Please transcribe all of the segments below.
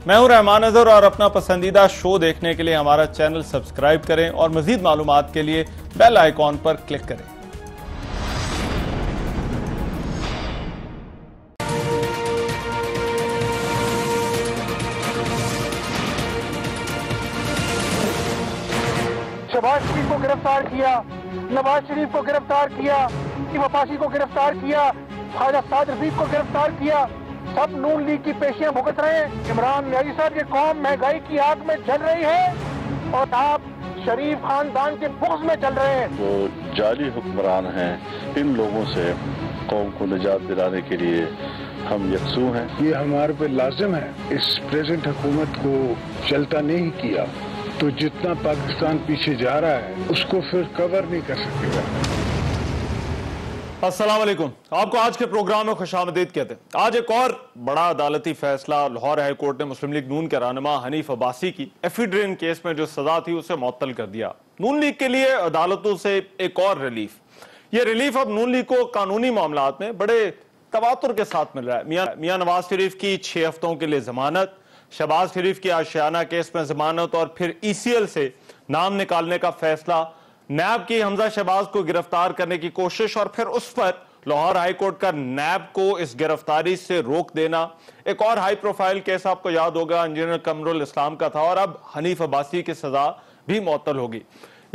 मैं हूं रहमान अजहर और अपना पसंदीदा शो देखने के लिए हमारा चैनल सब्सक्राइब करें और मजीद मालूमात के लिए बेल आइकॉन पर क्लिक करें। शहबाज शरीफ को गिरफ्तार किया, नवाज शरीफ को गिरफ्तार किया, वफाकी को गिरफ्तार किया, ख्वाजा साद रफीक को गिरफ्तार किया। सब नून लीग की पेशियां भुगत रहे हैं। इमरान न्याजी साहब, ये कौम महंगाई की आग में जल रही है और आप शरीफ खानदान के बुग़्ज़ में चल रहे हैं। जो जाली हुक्मरान हैं, इन लोगों से कौम को निजात दिलाने के लिए हम यकसू हैं। ये हमारे पे लाजिम है। इस प्रेजेंट हुकूमत को चलता नहीं किया तो जितना पाकिस्तान पीछे जा रहा है उसको फिर कवर नहीं कर सकेगा। अस्सलाम वालेकुम, आपको आज के प्रोग्राम में खुशामदीद कहते हैं। आज एक और बड़ा अदालती फैसला, लाहौर हाई कोर्ट ने मुस्लिम लीग नून के रहनुमा हनीफ अब्बासी की एफिड्रिन केस में जो सजा थी उसे मुअत्तल कर दिया। नून लीग के लिए अदालतों से एक और रिलीफ। ये रिलीफ अब नून लीग को कानूनी मामलात में बड़े तवातुर के साथ मिल रहा है। मियां नवाज शरीफ की 6 हफ्तों के लिए जमानत, शहबाज शरीफ की आशियाना केस में जमानत और फिर ECL से नाम निकालने का फैसला, नैब की हमजा शहबाज को गिरफ्तार करने की कोशिश और फिर उस पर लाहौर हाई कोर्ट का नैब को इस गिरफ्तारी से रोक देना। एक और हाई प्रोफाइल केस आपको याद होगा, इंजीनियर कमरुल इस्लाम का था और अब हनीफ अब्बासी की सजा भी मुअत्तल होगी।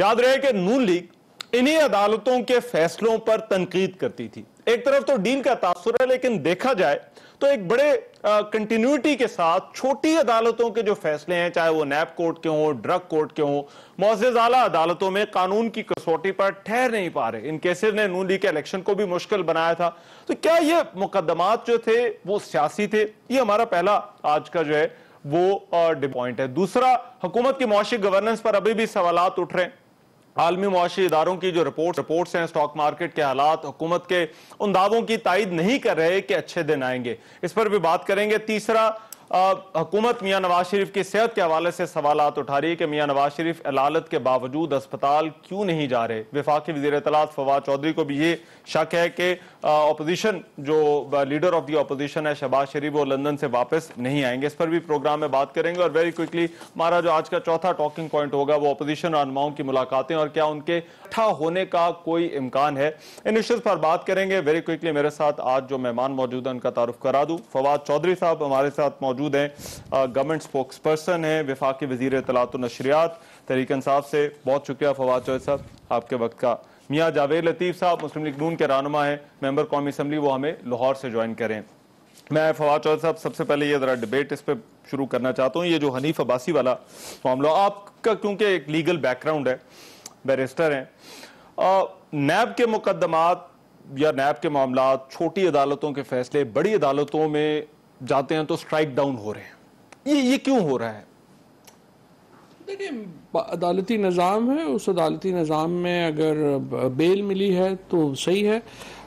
याद रहे कि नून लीग इन्हीं अदालतों के फैसलों पर तनकीद करती थी। एक तरफ तो डील का तासुर है, लेकिन देखा जाए तो एक बड़े कंटिन्यूटी के साथ छोटी अदालतों के जो फैसले हैं, चाहे वो नैब कोर्ट के हों, ड्रग कोर्ट के हों, मुअज़्ज़ज़ आला अदालतों में कानून की कसौटी पर ठहर नहीं पा रहे। इन केसेस ने नून लीग के इलेक्शन को भी मुश्किल बनाया था। तो क्या ये मुकदमात जो थे वो सियासी थे? ये हमारा पहला आज का जो है वो पॉइंट है। दूसरा, हुकूमत की मुआशी गवर्नेंस पर अभी भी सवालात उठ रहे हैं। आलमी मुआशी इदारों की जो रिपोर्ट्स हैं, स्टॉक मार्केट के हालात हुकूमत के उन दावों की तायद नहीं कर रहे कि अच्छे दिन आएंगे, इस पर भी बात करेंगे। तीसरा, हुकूमत मियां नवाज शरीफ की सेहत के हवाले से सवालात उठा रही है कि मियां नवाज शरीफ इलालत के बावजूद अस्पताल क्यों नहीं जा रहे। वफाकी वज़ीर इत्तलात फवाद चौधरी को भी ये शक है कि अपोजिशन जो लीडर ऑफ द अपोजिशन है शहबाज शरीफ, वो लंदन से वापस नहीं आएंगे। इस पर भी प्रोग्राम में बात करेंगे। और वेरी क्विकली हमारा जो आज का चौथा टॉकिंग पॉइंट होगा वो अपोजिशन रहनुमाओं की मुलाकातें और क्या उनके इकट्ठा होने का कोई इम्कान है, इन इश्यूज पर बात करेंगे। वेरी क्विकली मेरे साथ आज जो मेहमान मौजूद है उनका तारुफ करा दूं। फवाद चौधरी साहब हमारे साथ मौजूद हैं, गवर्नमेंट स्पोक्स पर्सन है, वफाकी वज़ीर इत्तलात और नशरियात तहरीक इंसाफ से। बहुत शुक्रिया फवाद चौधरी साहब आपके वक्त का। मियां जावेद लतीफ़ साहब मुस्लिम लीग नून के रहनुमा है, मेंबर कौमी असम्बली, वो हमें लाहौर से ज्वाइन करें। मैं फवाद चौधरी साहब सबसे पहले ये जरा डिबेट इस पर शुरू करना चाहता हूँ। ये जो हनीफ अब्बासी वाला मामला, आपका क्योंकि एक लीगल बैकग्राउंड है, बैरिस्टर हैं, नैब के मुकदमात या नैब के मामलात छोटी अदालतों के फैसले बड़ी अदालतों में जाते हैं तो स्ट्राइक डाउन हो रहे हैं, ये क्यों हो रहा है? देखिए, अदालती निज़ाम है, उस अदालती निज़ाम में अगर बेल मिली है तो सही है,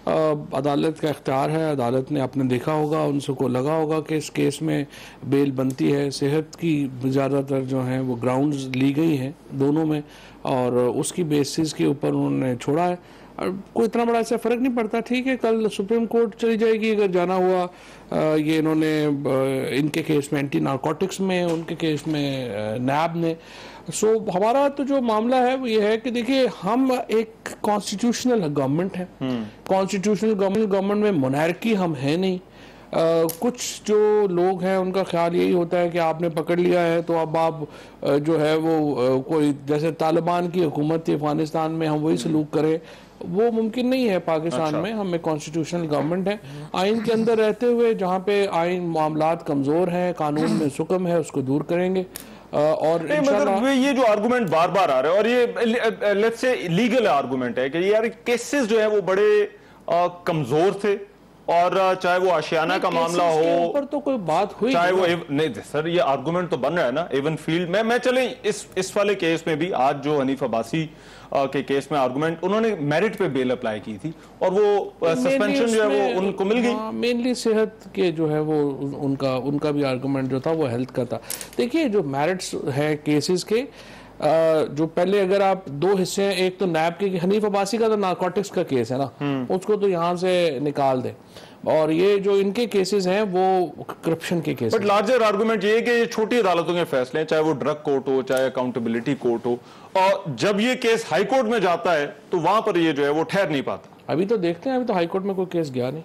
अदालत का इख्तियार है। अदालत ने आपने देखा होगा, उनसे को लगा होगा कि इस केस में बेल बनती है। सेहत की ज़्यादातर जो हैं वो ग्राउंड्स ली गई हैं दोनों में और उसकी बेसिस के ऊपर उन्होंने छोड़ा है और कोई इतना बड़ा ऐसा फ़र्क नहीं पड़ता। ठीक है, कल सुप्रीम कोर्ट चली जाएगी अगर जाना हुआ। ये इन्होंने इनके केस में एंटी नारकोटिक्स में, उनके केस में नैब ने। सो हमारा तो जो मामला है वो ये है कि देखिए, हम एक कॉन्स्टिट्यूशनल गवर्नमेंट है। कॉन्स्टिट्यूशनल गवर्नमेंट में मोनार्की हम है नहीं। कुछ जो लोग हैं उनका ख्याल यही होता है कि आपने पकड़ लिया है तो अब आप जो है वो कोई जैसे तालिबान की हुकूमत थी अफगानिस्तान में, हम वही सलूक करें, वो मुमकिन नहीं है पाकिस्तान में। हमें कॉन्स्टिट्यूशनल गवर्नमेंट है, आइन के अंदर रहते हुए जहाँ पे आइन मामलात कमज़ोर हैं, कानून में सुकम है, उसको दूर करेंगे। और मतलब ये जो आर्गुमेंट बार बार आ रहा है और ये लेट्स से लीगल आर्गुमेंट है कि यार केसेस जो है वो बड़े कमजोर थे, और चाहे वो आशियाना का मामला हो, ऊपर तो कोई बात हुई, चाहे वो नहीं सर, ये आर्गुमेंट तो बन रहा है ना एवन फील्ड में। मैं चले इस वाले केस में भी आज जो हनीफ अब्बासी के केस में आर्गुमेंट, उन्होंने मेरिट पे बेल अप्लाई की थी और वो सस्पेंशन जो है वो उनको मिल गई। मेनली सेहत के जो है वो उनका भी आर्गुमेंट जो था वो हेल्थ का था। देखिए, जो मेरिट्स है केसेस के, जो पहले अगर आप दो हिस्से हैं, एक तो नैब के हनीफ अब्बासी का तो नारकोटिक्स का केस है ना, उसको तो यहाँ से निकाल दें, और ये जो इनके केसेस हैं वो करप्शन के केसेस। बट लार्जर आर्गुमेंट ये है कि ये छोटी अदालतों के फैसले हैं, चाहे वो ड्रग कोर्ट हो, चाहे अकाउंटेबिलिटी कोर्ट हो, और जब ये केस हाई कोर्ट में जाता है तो वहां पर ये जो है वो ठहर नहीं पाता। अभी तो देखते हैं, अभी तो हाई कोर्ट में कोई केस गया नहीं।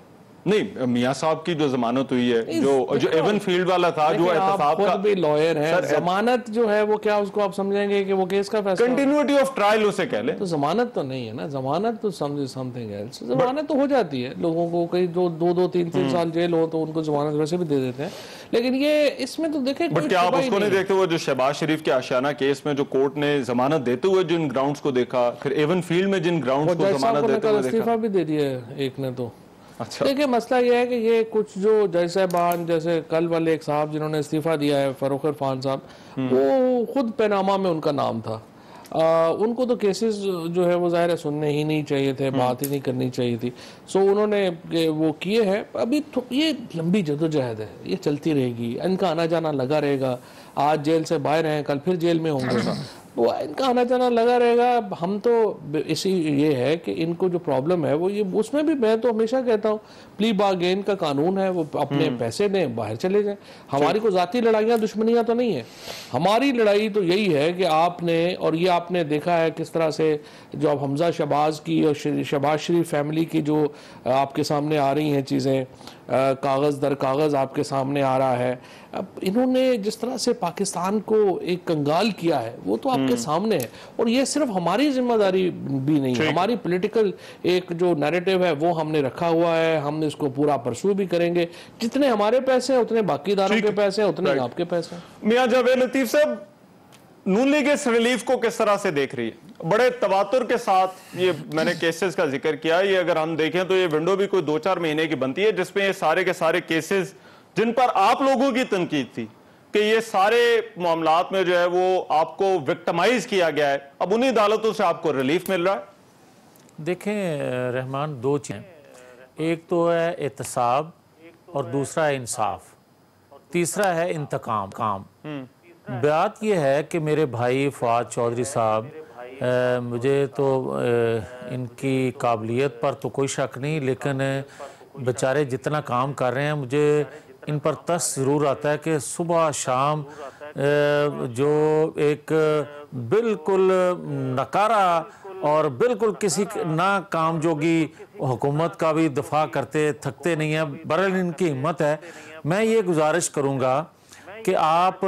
मियां साहब की जो जमानत हुई है, जो एवन फील्ड वाला था, जो एहतसाब का भी लॉयर है, जमानत जो है वो क्या उसको आप समझेंगे कि वो केस का फैसला, कंटिन्यूटी ऑफ ट्रायल उसे कह ले, तो जमानत तो नहीं है ना, जमानत तो समथिंग एल्स। जमानत तो हो जाती है लोगों को, कई जो 2-3 साल जेल हो तो उनको जमानत वैसे भी दे देते हैं, लेकिन ये इसमें तो देखें। बट क्या आप उसको नहीं देखते हुए जो शहबाज शरीफ के आशियाना केस में जो कोर्ट ने जमानत देते हुए जिन ग्राउंड्स को देखा, फिर एवन फील्ड में जिन ग्राउंड्स को जमानत देते हुए देखा, इस्तीफा भी दे दिया एक ने तो। अच्छा, देखिए मसला ये है कि ये कुछ जो जज साहबान, जैसे कल वाले एक साहब जिन्होंने इस्तीफा दिया है, फरूख इरफान साहब, वो खुद पैनामा में उनका नाम था। उनको तो केसेस जो है वो ज़ाहिर है सुनने ही नहीं चाहिए थे, बात ही नहीं करनी चाहिए थी। सो उन्होंने वो किए हैं। अभी ये लंबी जदोजहद है, ये चलती रहेगी, इनका आना जाना लगा रहेगा। आज जेल से बाहर हैं, कल फिर जेल में होंगे, तो इनका आना जाना लगा रहेगा। हम तो इसी ये है कि इनको जो प्रॉब्लम है वो ये, उसमें भी मैं तो हमेशा कहता हूँ प्ली बार्गेन का कानून है, वो अपने पैसे दें, बाहर चले जाएं। हमारी को जाती लड़ाइयाँ दुश्मनियाँ तो नहीं है, हमारी लड़ाई तो यही है कि आपने, और ये आपने देखा है किस तरह से जो अब हमजा शहबाज की और शहबाज शरीफ फैमिली की जो आपके सामने आ रही हैं चीज़ें, कागज़ दर कागज़ आपके सामने आ रहा है। अब इन्होंने जिस तरह से पाकिस्तान को एक कंगाल किया है वो तो आपके सामने है, और ये सिर्फ हमारी जिम्मेदारी भी नहीं है, हमारी पॉलिटिकल एक जो नैरेटिव है वो हमने रखा हुआ है, हम इसको पूरा परसू भी करेंगे। जितने हमारे पैसे हैं उतने बाकी इदारों के पैसे हैं, उतने आपके पैसे हैं। मियां जावेद लतीफ साहब, नून लीग इस रिलीफ को किस तरह से देख रही है? बड़े तवातुर के साथ ये मैंने केसेस का जिक्र किया, ये अगर हम देखें तो ये विंडो भी कोई 2-4 महीने की बनती है जिसमें ये सारे के सारे केसेस जिन पर आप लोगों की तनकीद थी कि ये सारे मामलात में जो है वो आपको विक्टिमाइज किया गया है, अब उन्हीं अदालतों से आपको रिलीफ मिल रहा है। देखें रहमान, दो चीज़ें, एक तो है एहतसाब और दूसरा है इंसाफ, तीसरा है इंतकाम। बात यह है कि मेरे भाई फवाद चौधरी साहब, मुझे तो इनकी काबिलियत पर तो कोई शक नहीं, लेकिन बेचारे जितना काम कर रहे हैं मुझे इन पर तस ज़रूर आता है कि सुबह शाम जो एक बिल्कुल नकारा और बिल्कुल किसी ना काम जोगी हुकूमत का भी दफा करते थकते नहीं है, बहरहाल इनकी हिम्मत है। मैं ये गुजारिश करूँगा कि आप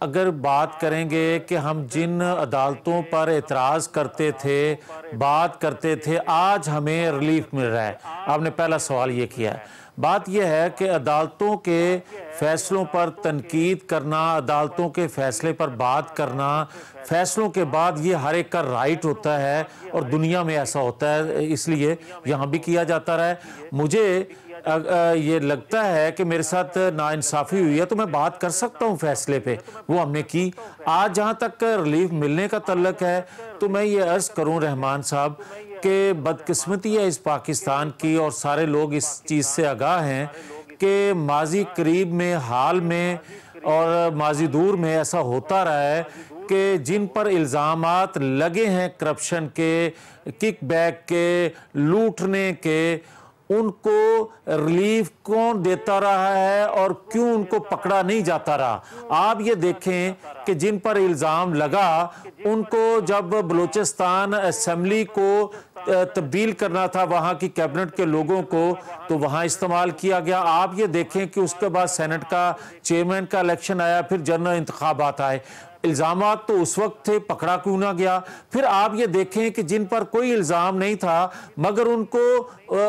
अगर बात करेंगे कि हम जिन अदालतों पर एतराज़ करते थे, बात करते थे, आज हमें रिलीफ मिल रहा है, आपने पहला सवाल ये किया है। बात यह है कि अदालतों के फैसलों पर तनकीद करना, अदालतों के फैसले पर बात करना, फैसलों के बाद ये हर एक का राइट होता है और दुनिया में ऐसा होता है, इसलिए यहाँ भी किया जाता रहा है। मुझे ये लगता है कि मेरे साथ नाइंसाफ़ी हुई है तो मैं बात कर सकता हूँ फैसले पे, वो हमने की। आज जहाँ तक रिलीफ मिलने का तल्लक है तो मैं ये अर्ज़ करूँ रहमान साहब कि बदकिस्मती है इस पाकिस्तान की, और सारे लोग इस चीज़ से आगाह हैं कि माजी करीब में, हाल में और माजी दूर में ऐसा होता रहा है कि जिन पर इल्ज़ामात लगे हैं करप्शन के, किकबैक के, लूटने के, उनको रिलीफ कौन देता रहा है और क्यों उनको पकड़ा नहीं जाता रहा। आप ये देखें कि जिन पर इल्ज़ाम लगा उनको जब बलूचिस्तान असेंबली को तब्दील करना था वहाँ की कैबिनेट के लोगों को, तो वहाँ इस्तेमाल किया गया। आप ये देखें कि उसके बाद सेनेट का चेयरमैन का इलेक्शन आया, फिर जनरल इंतखाबात आए, इल्ज़ामात तो उस वक्त थे, पकड़ा क्यों ना गया। फिर आप ये देखें कि जिन पर कोई इल्ज़ाम नहीं था मगर उनको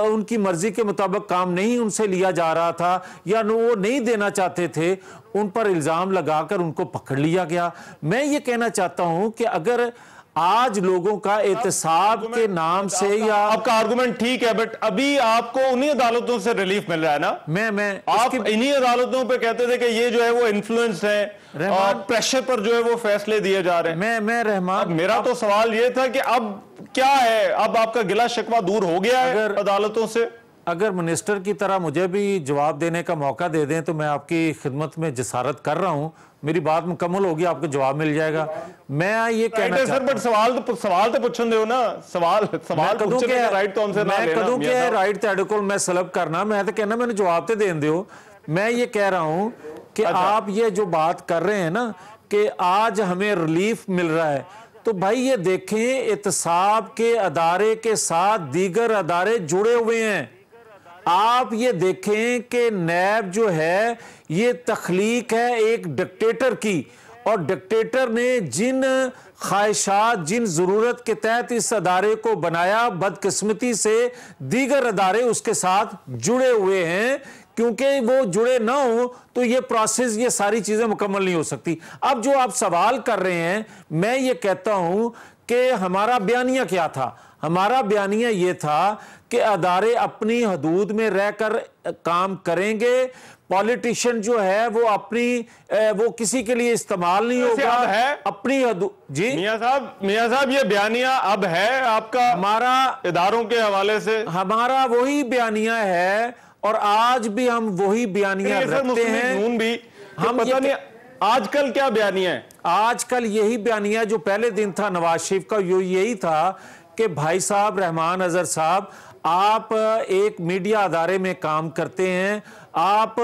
उनकी मर्जी के मुताबिक काम नहीं उनसे लिया जा रहा था या वो नहीं देना चाहते थे, उन पर इल्ज़ाम लगाकर उनको पकड़ लिया गया। मैं ये कहना चाहता हूं कि अगर आज लोगों का एहतसाब के नाम से, या आपका आर्गुमेंट ठीक है, बट अभी आपको उन्हीं अदालतों से रिलीफ मिल रहा है ना। मैं आप इन्हीं अदालतों पे कहते थे कि ये जो है वो इन्फ्लुएंस है और प्रेशर पर जो है वो फैसले दिए जा रहे हैं। मैं रहमान, मेरा तो सवाल ये था कि अब क्या है, अब आपका गिला शिकवा दूर हो गया है अदालतों से? अगर मिनिस्टर की तरह मुझे भी जवाब देने का मौका दे दें तो मैं आपकी खिदमत में जसारत कर रहा हूं। मेरी बात मुकम्मल होगी, आपको जवाब मिल जाएगा। मैं ये कहना सर, बट सवाल तो पूछन दो ना, सवाल पूछने का राइट तो हमसे ना लेना। मैं कदों के राइट तेरे को मैं सलब करना, मैं तो कहना मैंने जवाब तो देन दो। मैं ये कह रहा हूं कि आप ये जो बात कर रहे हैं ना कि आज हमें रिलीफ मिल रहा है, तो भाई ये देखें एहतसाब के अदारे के साथ दीगर अदारे जुड़े हुए हैं। आप ये देखें कि नैब जो है ये तख्लीक है एक डिक्टेटर की, और डिक्टेटर ने जिन ख्वाहिशात जिन ज़रूरत के तहत इस अदारे को बनाया, बदकिस्मती से दीगर अदारे उसके साथ जुड़े हुए हैं। क्योंकि वो जुड़े ना हो तो ये प्रोसेस, ये सारी चीजें मुकम्मल नहीं हो सकती। अब जो आप सवाल कर रहे हैं, मैं ये कहता हूं कि हमारा बयानिया क्या था। हमारा बयानिया ये था कि अदारे अपनी हदूद में रहकर काम करेंगे। पॉलिटिशियन जो है वो अपनी वो किसी के लिए इस्तेमाल नहीं होगा, है अपनी हदूद। जी मियां साहब ये बयानिया अब है आपका, हमारा इदारों के हवाले से हमारा वही बयानिया है और आज भी हम वही बयानिया रखते हैं। भी हम पता नहीं आजकल क्या बयानिया है। आजकल यही बयानिया जो पहले दिन था नवाज शरीफ का, यही था कि भाई साहब रहमान अजहर साहब, आप एक मीडिया अदारे में काम करते हैं, आप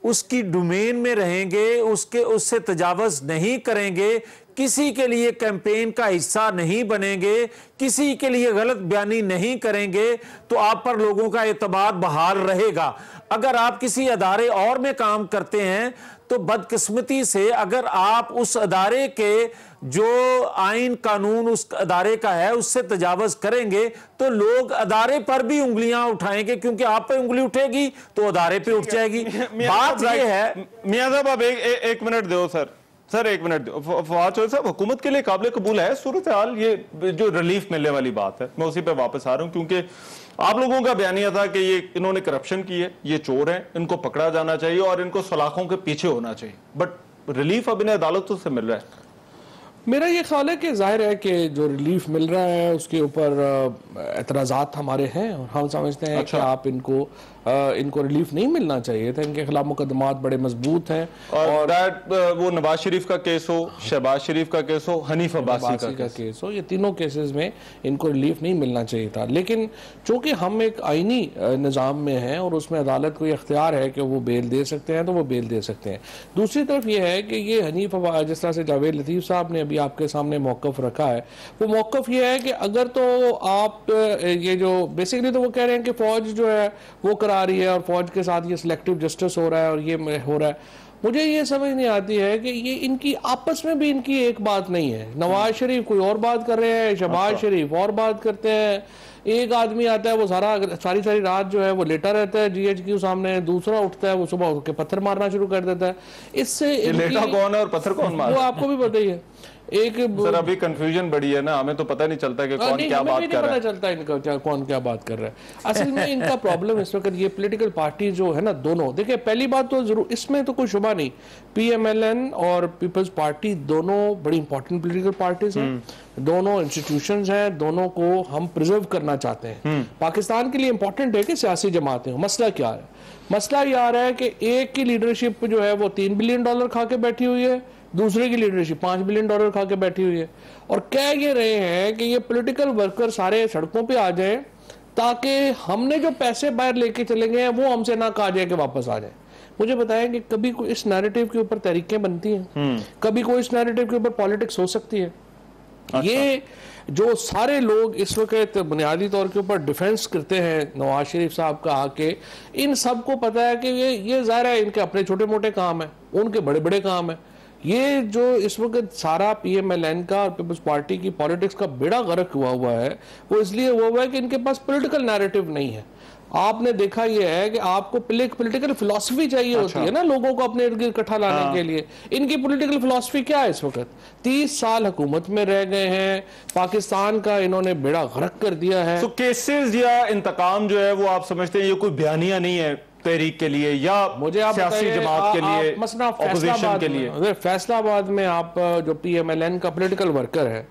उसकी डोमेन में रहेंगे, उससे तजावज नहीं करेंगे, किसी के लिए कैंपेन का हिस्सा नहीं बनेंगे, किसी के लिए गलत बयानी नहीं करेंगे, तो आप पर लोगों का एतमाद बहाल रहेगा। अगर आप किसी अदारे और में काम करते हैं तो बदकिस्मती से अगर आप उस अदारे के जो आइन कानून उस अदारे का है उससे तजावज करेंगे तो लोग अदारे पर भी उंगलियां उठाएंगे, क्योंकि आप पे उंगली उठेगी तो अदारे पे उठ जाएगी। बात यह है। मियां साहब आप एक मिनट दो सर एक मिनट दो। फवाद चौधरी साहब, हुकूमत के लिए काबिल कबूल है सूरत हाल, ये जो रिलीफ मिलने वाली बात है, मैं उसी पे वापस आ रहा हूं, क्योंकि आप लोगों का बयानिया था कि ये इन्होंने करप्शन की है, ये चोर हैं, इनको पकड़ा जाना चाहिए और इनको सलाखों के पीछे होना चाहिए, बट रिलीफ अब इन्हें अदालतों से मिल रहा है। मेरा ये ख्याल है कि जाहिर है कि जो रिलीफ मिल रहा है उसके ऊपर एतराज़ात हमारे हैं और हम समझते हैं कि आप इनको रिलीफ नहीं मिलना चाहिए था, इनके खिलाफ मुकदमात बड़े मजबूत हैं। और वो नवाज शरीफ का केस हो, शहबाज शरीफ का केस हो, हनीफ अब्बासी का केस हो, ये तीनों केसेस में इनको रिलीफ नहीं मिलना चाहिए था। लेकिन चूंकि हम एक आईनी निज़ाम में हैं और उसमें अदालत को इख्तियार है कि वो बेल दे सकते हैं तो वो बेल दे सकते हैं। दूसरी तरफ ये है कि ये हनीफ जिस तरह से जावेद लतीफ़ साहब ने अभी आपके सामने मौक़िफ़ रखा है, वो मौक़िफ़ ये है कि अगर तो आप ये जो बेसिकली तो वो कह रहे हैं कि फ़ौज जो है वो करा रही है और फौज के साथ ये सिलेक्टिव जस्टिस हो रहा है और ये हो रहा है। मुझे ये समझ नहीं आती है कि ये इनकी आपस में भी इनकी एक बात नहीं है। नवाज शरीफ कोई और बात कर रहे हैं, शहबाज शरीफ और बात करते हैं। एक आदमी आता है वो सारी रात जो है वो लेटा रहता है GHQ सामने, दूसरा उठता है वो सुबह उठ के पत्थर मारना शुरू कर देता है। इससे लेटा कौन है और पत्थर कौन मार, वो आपको भी पता ही है। एक सर अभी कंफ्यूजन बड़ी है ना, हमें तो पता नहीं चलता कि कौन क्या बात कर रहा है, पता चलता इनका कौन क्या बात कर रहा है। असल में इनका प्रॉब्लम इस वक्त ये पॉलिटिकल पार्टी जो है ना, दोनों देखिए, पहली बात तो जरूर इसमें तो कोई शुबा नहीं, PMLN और पीपल्स पार्टी दोनों बड़ी इंपॉर्टेंट पॉलिटिकल पार्टीज हैं, दोनों इंस्टीट्यूशंस हैं, दोनों को हम प्रिजर्व करना चाहते हैं। पाकिस्तान के लिए इंपॉर्टेंट है कि सियासी जमातें हो। मसला क्या है? मसला ये आ रहा है कि एक की लीडरशिप जो है वो $3 बिलियन खा के बैठी हुई है, दूसरे की लीडरशिप $5 बिलियन खा के बैठी हुई है, और कह ये रहे हैं कि ये पॉलिटिकल वर्कर सारे सड़कों पे आ जाएं ताकि हमने जो पैसे बाहर लेके चले गए हैं वो हमसे ना कहा जाए कि वापस आ जाए। मुझे बताएं कि कभी कोई इस नैरेटिव के ऊपर तहरीकें बनती हैं, कभी कोई इस नैरेटिव के ऊपर पॉलिटिक्स हो सकती है? ये जो सारे लोग इस वक्त बुनियादी तौर के ऊपर डिफेंस करते हैं नवाज शरीफ साहब का आके, इन सबको पता है कि ये ज़ाहिर है इनके अपने छोटे मोटे काम है, उनके बड़े बड़े काम है। ये जो इस वक्त सारा PMLN का और पीपल्स पार्टी की पॉलिटिक्स का बेड़ा गर्क हुआ है वो इसलिए हुआ है कि इनके पास पॉलिटिकल नैरेटिव नहीं है। आपने देखा यह है कि आपको पॉलिटिकल फिलॉसफी चाहिए होती है ना लोगों को अपने इर्द गिर्द इकट्ठा लाने के लिए। इनकी पॉलिटिकल फिलॉसफी क्या है? इस वक्त 30 साल हुकूमत में रह गए हैं, पाकिस्तान का इन्होंने बेड़ा गर्क कर दिया है। तो केसेस या इंतकाम जो है वो आप समझते हैं ये कोई बयानिया नहीं है तहरीक के लिए या मुझे आप सियासी जमात के लिए, मसला ऑपोजिशन के लिए? फैसलाबाद में आप जो PMLN का पॉलिटिकल वर्कर है,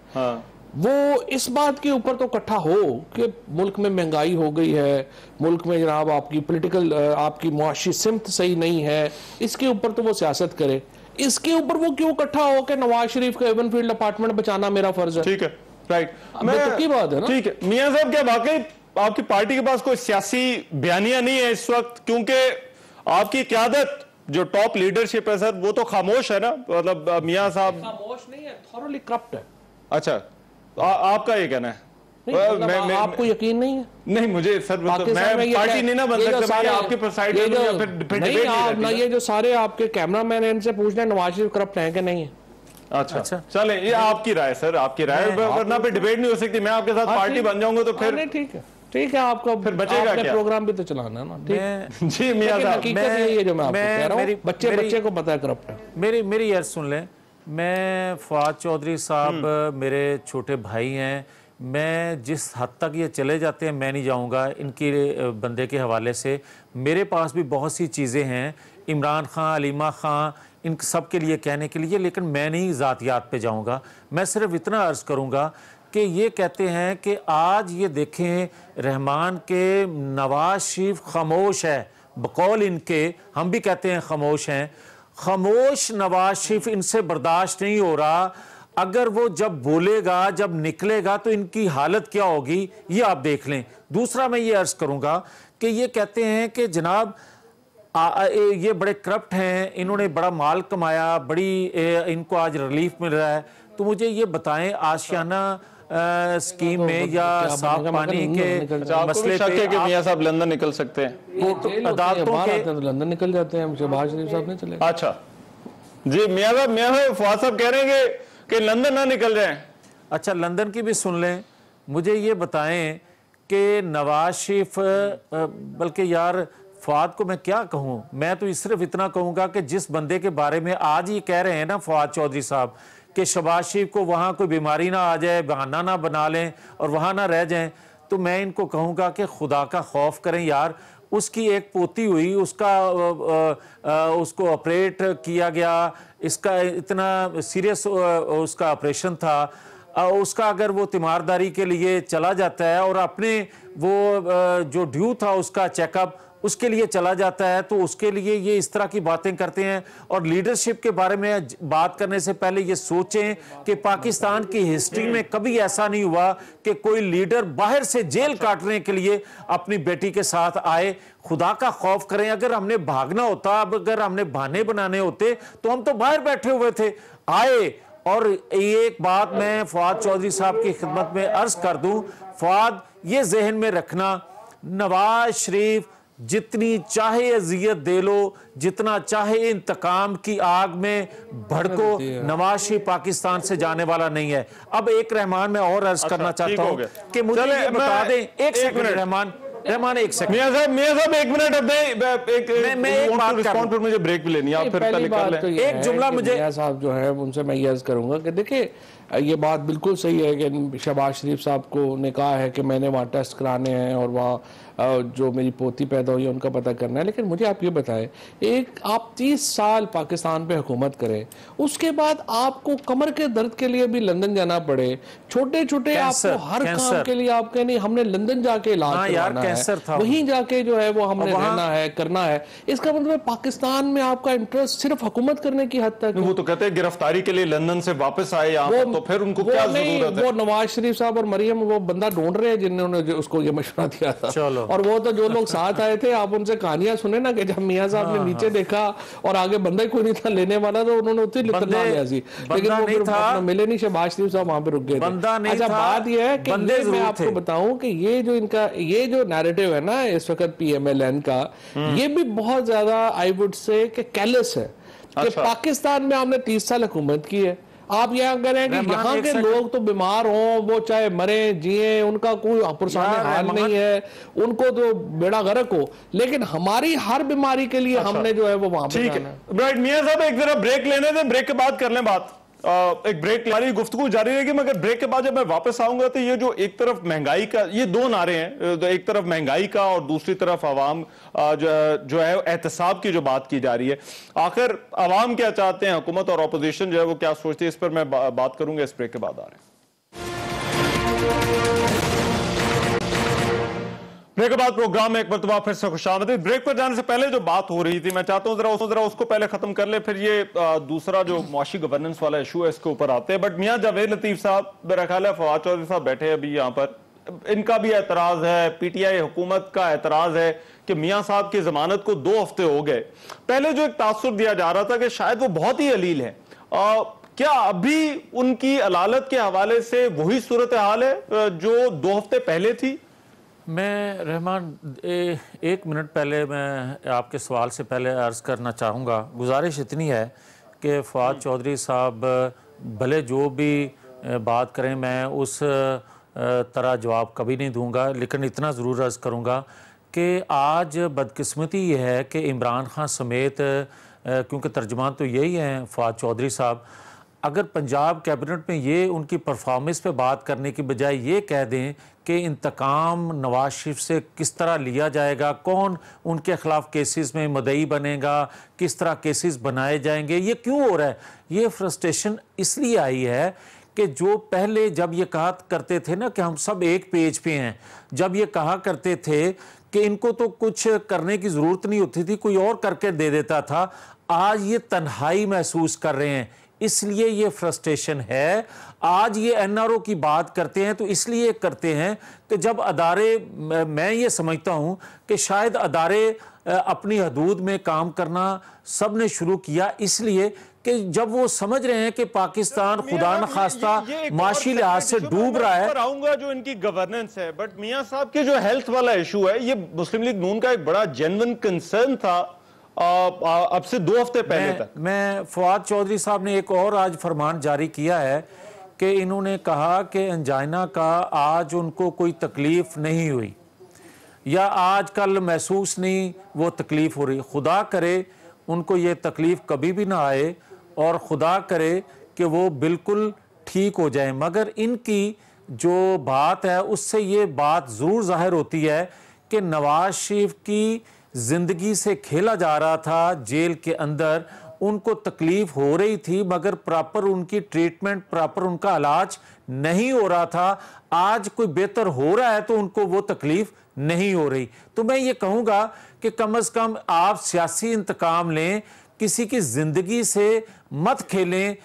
वो इस बात के ऊपर तो इकट्ठा हो कि मुल्क में महंगाई हो गई है, मुल्क में जनाब आपकी पॉलिटिकल आपकी मुआशी सिमत सही नहीं है, इसके ऊपर तो वो सियासत करे। इसके ऊपर वो क्यों इकट्ठा हो कि नवाज शरीफ का एवन फील्ड अपार्टमेंट बचाना मेरा फर्ज है? ठीक है, राइट, तो की बात है ना। ठीक है मियां साहब, क्या वाकई आपकी पार्टी के पास कोई सियासी बयानिया नहीं है इस वक्त? क्योंकि आपकी क़यादत जो टॉप लीडरशिप है सर, वो तो खामोश है ना, मतलब मियां साहब खामोश नहीं है, थॉरली करप्ट है। अच्छा, आपका ये कहना है? मतलब आपको यकीन नहीं है? नहीं, मुझे सर मैं पार्टी नहीं ना बन सकता, मैं आपके प्रेसाइड नहीं, आप ना ये जो सारे आपके कैमरामैन इनसे पूछना नवाज शरीफ करप्ट है कि नहीं है। अच्छा, चले, ये आपकी राय सर, आपकी राय, वरना पे डिबेट नहीं हो सकती। मैं आपके साथ पार्टी बन जाऊंगा तो फिर ठीक है, ठीक है, आपका फिर बचेगा क्या? प्रोग्राम भी तो चलाना है ना। ठीक जी मियां साहब, हकीकत यही है जो मैं आपको कह रहा हूं, बच्चे को पता है करप्ट है। मेरी यार सुन लें, मैं फवाद चौधरी साहब मेरे छोटे भाई हैं, मैं जिस हद तक ये चले जाते हैं मैं नहीं जाऊंगा इनकी बंदे के हवाले से। मेरे पास भी बहुत सी चीज़ें हैं, इमरान खां, अलीमा खां, इन सब के लिए कहने के लिए, लेकिन मैं नहीं ज़ातियात पे जाऊंगा। मैं सिर्फ इतना अर्ज़ करूंगा कि ये कहते हैं कि आज ये देखें रहमान के नवाज शरीफ खामोश है, बकौल इनके, हम भी कहते हैं खामोश हैं, खामोश नवाज शरीफ इनसे बर्दाश्त नहीं हो रहा। अगर वो जब बोलेगा, जब निकलेगा तो इनकी हालत क्या होगी ये आप देख लें। दूसरा मैं ये अर्ज करूंगा कि ये कहते हैं कि जनाब ये बड़े करप्ट हैं, इन्होंने बड़ा माल कमाया, बड़ी इनको आज रिलीफ मिल रहा है। तो मुझे ये बताएं, आशियाना स्कीम में या साफ पानी के मसले पे मियां साहब लंदन निकल सकते हैं? अदालतों के लंदन निकल जाते हैं, शहबाज शरीफ साहब नहीं चले। अच्छा जी, मियां साहब फवाद साहब कह रहे हैं कि लंदन ना निकल जाए। अच्छा, लंदन की भी सुन लें। मुझे ये बताएं कि नवाज शरीफ, बल्कि यार फवाद को मैं क्या कहूं, मैं तो सिर्फ इतना कहूंगा कि जिस बंदे के बारे में आज ये कह रहे हैं ना फवाद चौधरी साहब कि शहबाज शरीफ को वहाँ कोई बीमारी ना आ जाए, बहाना ना बना लें और वहाँ ना रह जाएं, तो मैं इनको कहूँगा कि खुदा का खौफ करें यार। उसकी एक पोती हुई, उसको ऑपरेट किया गया, इसका इतना सीरियस उसका ऑपरेशन था, उसका अगर वो तीमारदारी के लिए चला जाता है और अपने वो जो ड्यू था उसका चेकअप उसके लिए चला जाता है, तो उसके लिए ये इस तरह की बातें करते हैं। और लीडरशिप के बारे में बात करने से पहले ये सोचें कि पाकिस्तान की हिस्ट्री में कभी ऐसा नहीं हुआ कि कोई लीडर बाहर से जेल काटने के लिए अपनी बेटी के साथ आए। खुदा का खौफ करें, अगर हमने भागना होता, अब अगर हमने बहाने बनाने होते तो हम तो बाहर बैठे हुए थे, आए। और एक बात मैं फवाद चौधरी साहब की खिदमत में अर्ज कर दूं, फवाद ये जहन में रखना, नवाज शरीफ जितनी चाहे अजियत दे लो, जितना चाहे इंतकाम की आग में भड़को, नवाज शरीफ पाकिस्तान से जाने वाला नहीं है। अब एक रहमान मैं और अर्ज करना चाहता हूं कि मुझे ये बता दें, एक सेकंड रहमान एक सेकंड, मियां साहब एक मिनट, अब मैं एक बात रिस्पॉन्ड पर मुझे ब्रेक भी लेनी है, आप फिर निकाल लें। एक जुमला मुझे मियां साहब जो है उनसे मैं ये अर्ज करूंगा कि देखिए ये बात बिल्कुल सही है कि शहबाज शरीफ साहब को ने कहा है कि मैंने वहाँ टेस्ट कराने हैं और वहाँ जो मेरी पोती पैदा हुई है उनका पता करना है। लेकिन मुझे आप ये बताएं, एक आप 30 साल पाकिस्तान पे हुकूमत करें, उसके बाद आपको कमर के दर्द के लिए भी लंदन जाना पड़े, छोटे छोटे आपको हर काम के लिए आपके नहीं हमने लंदन जाके इलाज करवाना है, वहीं जाके जो है वो हमने रहना है, करना है। इसका मतलब पाकिस्तान में आपका इंटरेस्ट सिर्फ हुकूमत करने की हद तक। वो तो कहते हैं गिरफ्तारी के लिए लंदन से वापस आए यहाँ, तो फिर उनको क्या जरूरत है? वो नवाज शरीफ साहब और मरियम वो बंदा ढूंढ रहे हैं जिन्होंने उसको ये मशवरा दिया था। और वो तो जो लोग साथ आए थे, आप उनसे कहानियां सुने ना कि जब मियां साहब ने नीचे देखा और आगे बंदा ही कोई नहीं था लेने वाला, तो उन्होंने उतनी लिखना लिया सी, लेकिन वो फिर मिले नहीं। शहबाज शरीफ साहब वहां पे रुक गए थे। अच्छा, बात ये है कि मैं आपको बताऊं कि ये जो इनका ये जो नैरेटिव है ना इस वक्त PMLN का, ये भी बहुत ज्यादा आई वुड से कैलेस है कि पाकिस्तान में हमने 30 साल हुकूमत की है। आप यह कह रहे हैं कि यहाँ के लोग तो बीमार हों, वो चाहे मरे जिए, उनका कोई पुरसाने हाल नहीं है, उनको तो बेड़ा गर्क हो, लेकिन हमारी हर बीमारी के लिए हमने जो है वो वहां पे जाना है। राइट, मियां साहब एक जरा ब्रेक लेने दें, ब्रेक के बाद कर लें बात। एक ब्रेक हमारी गुफ्तगू जारी रहेगी, मगर ब्रेक के बाद जब मैं वापस आऊंगा तो ये जो एक तरफ महंगाई का, ये दो नारे हैं, तो एक तरफ महंगाई का और दूसरी तरफ आवाम जो है एहतसाब की जो बात की जा रही है, आखिर आवाम क्या चाहते हैं, हुकूमत और अपोजिशन जो है वो क्या सोचती है, इस पर मैं बात करूंगा। इस ब्रेक के बाद आ रहे हैं। ब्रेक के बाद प्रोग्राम में एक मरतबा फिर से खुशामदीद। ब्रेक पर जाने से पहले जो बात हो रही थी, मैं चाहता हूं जरा उसको पहले खत्म कर ले, फिर ये दूसरा जो मुआशी गवर्नेंस वाला इशू है इसके ऊपर आते हैं। बट मियां जावेद लतीफ साहब, मेरा ख्याल है फवाद चौधरी साहब बैठे अभी यहाँ पर, इनका भी एतराज है, पीटीआई हुकूमत का एतराज है कि मियां साहब की जमानत को 2 हफ्ते हो गए। पहले जो एक तासुर दिया जा रहा था कि शायद वो बहुत ही अलील है, क्या अभी उनकी अदालत के हवाले से वही सूरत हाल है जो 2 हफ्ते पहले थी? मैं रहमान 1 मिनट पहले मैं आपके सवाल से पहले अर्ज़ करना चाहूँगा, गुजारिश इतनी है कि फवाद चौधरी साहब भले जो भी बात करें मैं उस तरह जवाब कभी नहीं दूंगा, लेकिन इतना ज़रूर अर्ज़ करूँगा कि आज बदकिस्मती ये है कि इमरान खान समेत, क्योंकि तर्जुमान तो यही हैं फवाद चौधरी साहब, अगर पंजाब कैबिनेट में ये उनकी परफॉर्मेंस पे बात करने की बजाय ये कह दें कि इंतकाम नवाज शरीफ से किस तरह लिया जाएगा, कौन उनके ख़िलाफ़ केसेस में मुद्दई बनेगा, किस तरह केसेस बनाए जाएंगे, ये क्यों हो रहा है? ये फ्रस्ट्रेशन इसलिए आई है कि जो पहले जब ये कहा करते थे ना कि हम सब एक पेज पे हैं, जब ये कहा करते थे कि इनको तो कुछ करने की ज़रूरत नहीं होती थी, कोई और करके दे देता था, आज ये तन्हाई महसूस कर रहे हैं, इसलिए ये फ्रस्ट्रेशन है। आज ये एनआरओ की बात करते हैं तो इसलिए करते हैं कि जब अदारे, मैं ये समझता हूँ कि शायद अदारे अपनी हदूद में काम करना सब ने शुरू किया, इसलिए कि जब वो समझ रहे हैं कि पाकिस्तान खुदा न खास्ता माशी लिहाज से डूब रहा है। आऊंगा जो इनकी गवर्नेंस है, बट मियां साहब के जो हेल्थ वाला इशू है, ये मुस्लिम लीग नून का एक बड़ा जेन्युइन कंसर्न था अब से 2 हफ्ते पहले तक। मैं फवाद चौधरी साहब ने एक और आज फरमान जारी किया है कि इन्होंने कहा कि अंजाइना का आज उनको कोई तकलीफ नहीं हुई या आज कल महसूस नहीं वो तकलीफ हो रही। खुदा करे उनको ये तकलीफ कभी भी ना आए और खुदा करे कि वो बिल्कुल ठीक हो जाए, मगर इनकी जो बात है उससे ये बात ज़रूर ज़ाहिर होती है कि नवाज शरीफ की ज़िंदगी से खेला जा रहा था जेल के अंदर, उनको तकलीफ हो रही थी मगर प्रॉपर उनकी ट्रीटमेंट, प्रॉपर उनका इलाज नहीं हो रहा था। आज कोई बेहतर हो रहा है तो उनको वो तकलीफ नहीं हो रही। तो मैं ये कहूँगा कि कम से कम आप सियासी इंतकाम लें, किसी की ज़िंदगी से मत खेलें,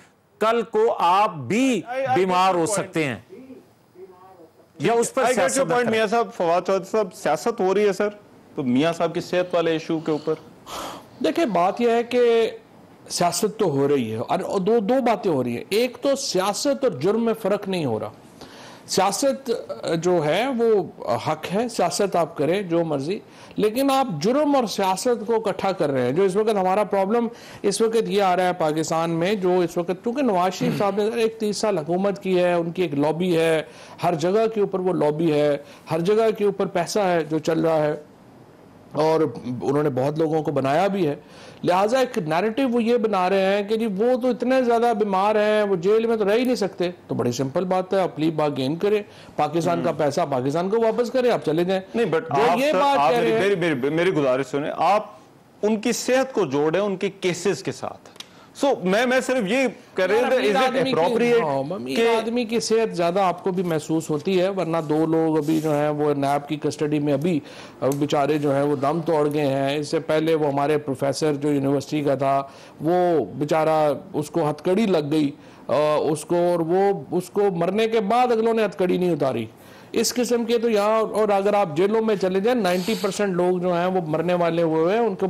कल को आप भी बीमार हो सकते हैं या उस पर सियासत। मियां साहब, फवाद चौधरी साहब, सियासत हो रही है सर, तो मियां साहब की सेहत वाले इशू के ऊपर देखिए बात यह है कि सियासत तो हो रही है और दो बातें हो रही है। एक तो सियासत और जुर्म में फ़र्क नहीं हो रहा। सियासत जो है वो हक है, सियासत आप करें जो मर्जी, लेकिन आप जुर्म और सियासत को इकट्ठा कर रहे हैं। जो इस वक्त हमारा प्रॉब्लम इस वक्त ये आ रहा है पाकिस्तान में, जो इस वक्त क्योंकि नवाज शरीफ साहब ने एक 30 साल हुकूमत की है, उनकी एक लॉबी है, हर जगह के ऊपर वो लॉबी है, हर जगह के ऊपर पैसा है जो चल रहा है और उन्होंने बहुत लोगों को बनाया भी है। लिहाजा एक नैरेटिव वो ये बना रहे हैं कि जी वो तो इतने ज़्यादा बीमार हैं, वो जेल में तो रह ही नहीं सकते। तो बड़ी सिंपल बात है, अपनी बागेन करें, पाकिस्तान का पैसा पाकिस्तान को वापस करें, आप चले जाएं। नहीं, बट आप ये बात कह रहे हैं, मेरी गुजारिश सुने, आप उनकी सेहत को जोड़ें उनके केसेस के साथ। मैं सिर्फ ये कर रहे थे, आदमी की सेहत ज्यादा आपको भी महसूस होती है, वरना 2 लोग अभी जो है वो नैब की कस्टडी में अभी बेचारे जो है वो दम तोड़ गए हैं। इससे पहले वो हमारे प्रोफेसर जो यूनिवर्सिटी का था वो बेचारा, उसको हथकड़ी लग गई उसको, और वो उसको मरने के बाद अगलों ने हथकड़ी नहीं उतारी। इस किस्म के तो यहाँ, और अगर आप जेलों में चले जाएं 90% लोग जो हैं वो मरने वाले हुए हैं, उनको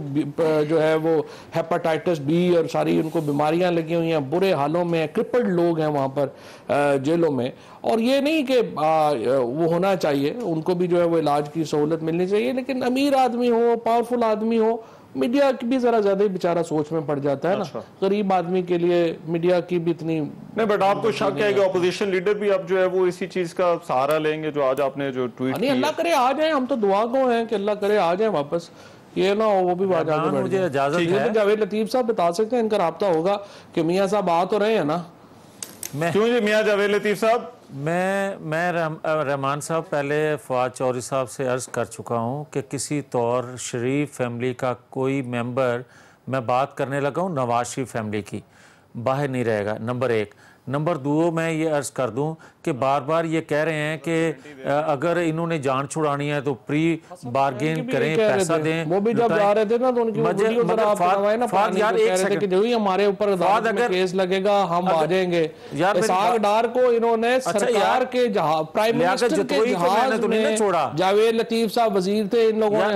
जो है वो हेपेटाइटिस बी और सारी उनको बीमारियां लगी हुई हैं, बुरे हालों में, क्रिपल्ड लोग हैं वहाँ पर जेलों में। और ये नहीं कि वो होना चाहिए, उनको भी जो है वो इलाज की सहूलत मिलनी चाहिए, लेकिन अमीर आदमी हो, पावरफुल आदमी हो, मीडिया की भी जरा ज्यादा ही बेचारा सोच में पड़ जाता है ना। गरीब आदमी के लिए मीडिया की भी इतनी नहीं। बट आपको शक है कि ऑपोजिशन लीडर भी अब जो है वो इसी चीज का सहारा लेंगे जो आज आपने जो ट्वीट किया? अल्लाह करे आ जाए, हम तो दुआ को हैं कि अल्लाह करे आ जाए वापस, ये ना हो वो भी बात आगे। मुझे इजाजत है, जावेद लतीफ साहब बता सकते हैं, इनका राब्ता होगा कि मियाँ साहब आ तो रहे हैं ना। क्यों जी मियाँ जावेद लतीफ साहब? मैं रहमान साहब पहले फवाद चौधरी साहब से अर्ज़ कर चुका हूँ कि किसी तौर शरीफ फैमिली का कोई मेंबर, मैं बात करने लगा हूँ नवाज शरीफ फैमिली की, बाहर नहीं रहेगा, नंबर 1। नंबर 2 मैं ये अर्ज कर दूं कि बार बार ये कह रहे हैं कि अगर इन्होंने जान छुड़ानी है तो प्री बार्गेन करें, पैसा दें। वो भी जब जा रहे थे ना तो उनकी वीडियो जरा आप करवाएं ना, फाद यार एक सेकंड कि जो ही हमारे ऊपर अदालत में केस लगेगा हम आ जाएंगे। इसाक डार को इन्होंने सरकार के प्राइम मिनिस्टर के जहाज में छोड़ा, जावेद लतीफ साहब वजीर थे, इन लोगों ने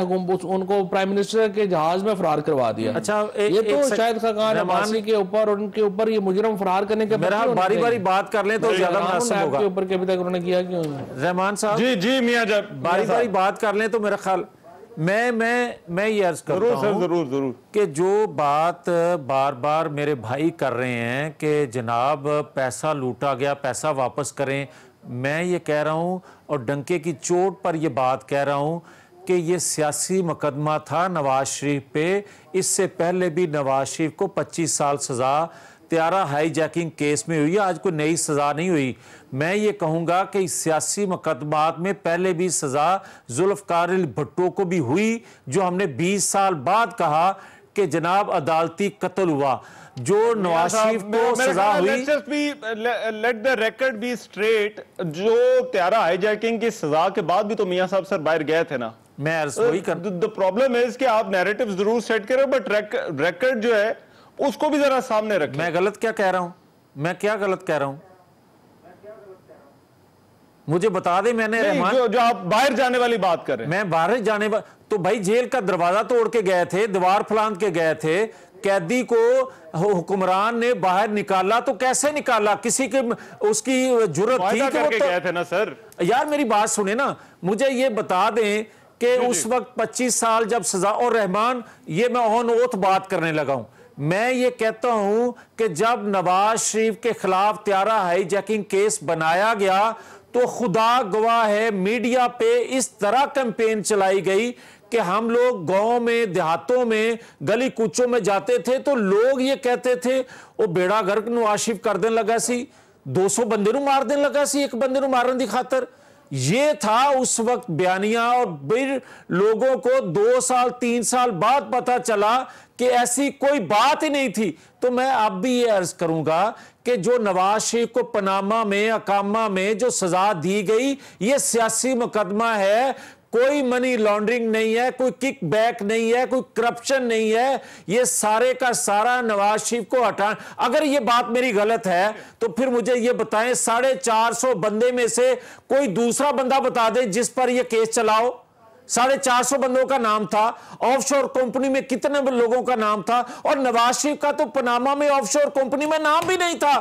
उनको प्राइम मिनिस्टर के जहाज में फरार करवा दिया। अच्छा ये तो शायद खाकान अब्बासी के ऊपर, उनके ऊपर ये मुजरम फरार करने के बारी बारी बात कर लें तो ज्यादा मुनासिब होगा। के ऊपर अभी तक उन्होंने किया क्यों? रहमान साहब जी जी मियां जब बारी बारी बात कर लें तो मेरा ख्याल मैं ये अर्ज करता हूं जरूर कि जो बात बार बार मेरे भाई कर रहे हैं कि जनाब पैसा लूटा गया, पैसा वापस करें, मैं ये कह रहा हूं और डंके की चोट पर ये बात कह रहा हूं कि ये सियासी मुकदमा था नवाज शरीफ पे। इससे पहले भी नवाज शरीफ को 25 साल सजा त्यारा हाईजैकिंग केस में हुई है, आज कोई नई सजा नहीं हुई। मैं ये कहूँगा कि इस सियासी मुकदमात में पहले भी सजा जुल्फकार भुट्टो को भी हुई, जो हमने 20 साल बाद कहा कि जनाब अदालती कत्ल हुआ। जो नवाज शरीफ को सजा हुई, let the record be straight, जो त्यारा हाईजैकिंग की सजा के बाद भी तो मियां साहब सर बाहर गए थे ना। मैं वही कर द प्रॉब्लम इज कि आप नैरेटिव जरूर सेट करें बट रिकॉर्ड जो है उसको भी जरा सामने रखें। मैं गलत क्या कह रहा हूं? मैं क्या गलत कह रहा हूं? मुझे बता दे। मैंने जो आप बाहर जाने वाली बात कर रहे हैं, मैं बाहर जाने तो भाई जेल का दरवाजा तोड़ के गए थे, दीवार फलांग के गए थे, कैदी को हुक्मरान ने बाहर निकाला तो कैसे निकाला? किसी के उसकी जरूरत थी कि वो तो गए थे ना सर। यार मेरी बात सुने ना, मुझे ये बता दें कि उस वक्त 25 साल जब सजा, और रहमान ये मैं ऑन ओथ बात करने लगा हूं, मैं ये कहता हूं कि जब नवाज शरीफ के खिलाफ त्यारा हाईजैकिंग केस बनाया गया तो खुदा गवाह है मीडिया पे इस तरह कैंपेन चलाई गई कि हम लोग गांव में, देहातों में, गली कूचों में जाते थे तो लोग ये कहते थे वो बेड़ा गर्क नवाज शरीफ कर देने लगा सी, 200 बंदे नूं मार देने लगा सी, एक बंदे नूं मारने की खातर। ये था उस वक्त बयानिया, और फिर लोगों को 2 साल 3 साल बाद पता चला कि ऐसी कोई बात ही नहीं थी। तो मैं अब भी ये अर्ज करूंगा कि जो नवाज शरीफ को पनामा में, अकामा में जो सजा दी गई, ये सियासी मुकदमा है, कोई मनी लॉन्ड्रिंग नहीं है, कोई किक बैक नहीं है, कोई करप्शन नहीं है, ये सारे का सारा नवाज शरीफ को हटा। अगर ये बात मेरी गलत है तो फिर मुझे ये बताएं 450 बंदे में से कोई दूसरा बंदा बता दे जिस पर ये केस चलाओ। 450 बंदों का नाम था, ऑफशोर कंपनी में कितने लोगों का नाम था, और नवाज शरीफ का तो पनामा में ऑफशोर कंपनी में नाम भी नहीं था,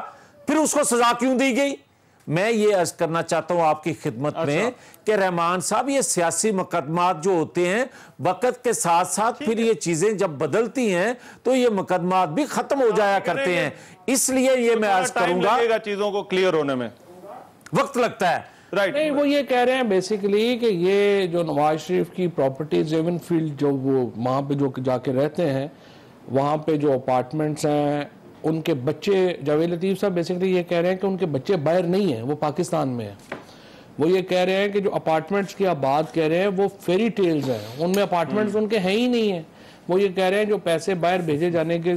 फिर उसको सजा क्यों दी गई? मैं ये अर्ज करना चाहता हूं आपकी खिदमत में कि रहमान साहब, ये सियासी मुकदमात जो होते हैं वक्त के साथ साथ फिर ये चीजें जब बदलती हैं तो ये मुकदमात भी खत्म हो जाया करते हैं। इसलिए ये मैं अर्ज करूंगा, चीजों को क्लियर होने में वक्त लगता है। राइट नहीं, वो ये कह रहे हैं बेसिकली कि ये जो नवाज शरीफ की प्रॉपर्टीज एवन फील्ड जो वो वहाँ पे जो जाके रहते हैं, वहाँ पे जो अपार्टमेंट्स हैं, उनके बच्चे, जावेद लतीफ साहब बेसिकली ये कह रहे हैं कि उनके बच्चे बाहर नहीं हैं, वो पाकिस्तान में हैं। वो ये कह रहे हैं कि जो अपार्टमेंट्स की आप बात कह रहे हैं वो फेरी टेल्स हैं, उनमें अपार्टमेंट्स उनके हैं ही नहीं हैं। वो ये कह रहे हैं जो पैसे बाहर भेजे जाने के